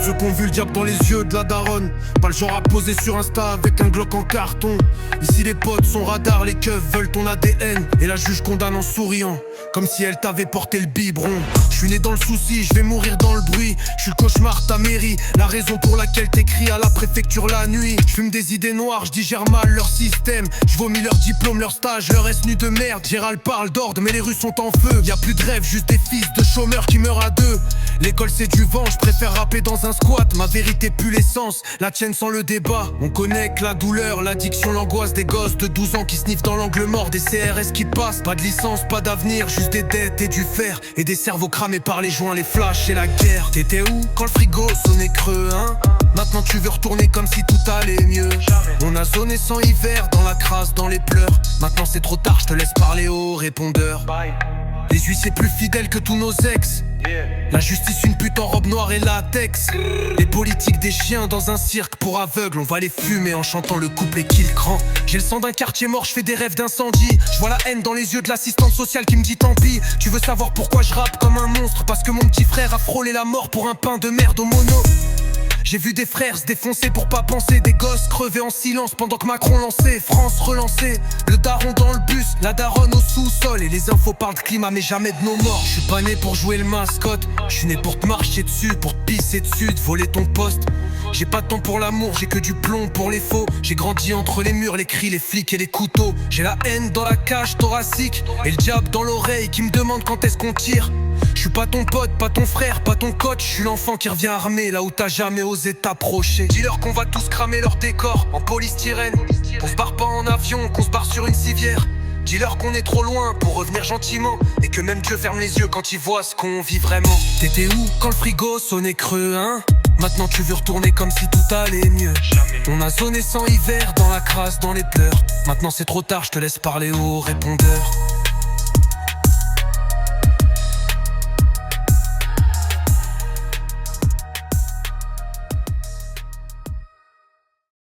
Ceux qu'on vu le diable dans les yeux de la daronne. Pas le genre à poser sur Insta avec un Glock en carton. Ici les potes sont radars, les keufs veulent ton ADN. Et la juge condamne en souriant, comme si elle t'avait porté le biberon. Je suis né dans le souci, je vais mourir dans le bruit. Je suis le cauchemar ta mairie, la raison pour laquelle t'écris à la préfecture la nuit. Je fume des idées noires, je digère mal leur système. Je vomis leur diplôme, leur stage, leur nu de merde. Gérald parle d'ordre mais les rues sont en feu. Y a plus de rêve, juste des fils de chômeurs qui meurent à deux. L'école c'est du vent, je préfère rapper dans un squat. Ma vérité pue l'essence, la tienne sans le débat. On connaît que la douleur, l'addiction, l'angoisse des gosses de 12 ans qui sniffent dans l'angle mort. Des CRS qui passent, pas de licence, pas d'avenir. Juste des dettes et du fer, et des cerveaux cramés par les joints, les flashs et la guerre. T'étais où quand le frigo sonnait creux, hein? Maintenant tu veux retourner comme si tout allait mieux. On a zoné sans hiver, dans la crasse, dans les pleurs. Maintenant c'est trop tard, je te laisse parler au répondeur. Les huissiers plus fidèles que tous nos ex. La justice une pute en robe noire et latex. Les politiques des chiens dans un cirque pour aveugles. On va les fumer en chantant le couplet kill cran. J'ai le sang d'un quartier mort, je fais des rêves d'incendie. Je vois la haine dans les yeux de l'assistante sociale qui me dit tant pis. Tu veux savoir pourquoi je rappe comme un monstre? Parce que mon petit frère a frôlé la mort pour un pain de merde au mono. J'ai vu des frères se défoncer pour pas penser. Des gosses crever en silence pendant que Macron lançait France relancée. Le daron dans le bus, la daronne au sous-sol. Et les infos parlent de climat mais jamais de nos morts. Je suis pas né pour jouer le mascotte. Je suis né pour te marcher dessus, pour te pisser dessus, de voler ton poste. J'ai pas de temps pour l'amour, j'ai que du plomb pour les faux. J'ai grandi entre les murs, les cris, les flics et les couteaux. J'ai la haine dans la cage thoracique et le diable dans l'oreille qui me demande quand est-ce qu'on tire. Je suis pas ton pote, pas ton frère, pas ton coach. Je suis l'enfant qui revient armé là où t'as jamais osé t'approcher. Dis-leur qu'on va tous cramer leur décor en polystyrène. Qu'on se barre pas en avion, qu'on se barre sur une civière. Dis-leur qu'on est trop loin pour revenir gentiment. Et que même Dieu ferme les yeux quand il voit ce qu'on vit vraiment. T'étais où quand le frigo sonnait creux, hein? Maintenant tu veux retourner comme si tout allait mieux. On a zoné sans hiver, dans la crasse, dans les pleurs. Maintenant c'est trop tard, je te laisse parler au répondeur.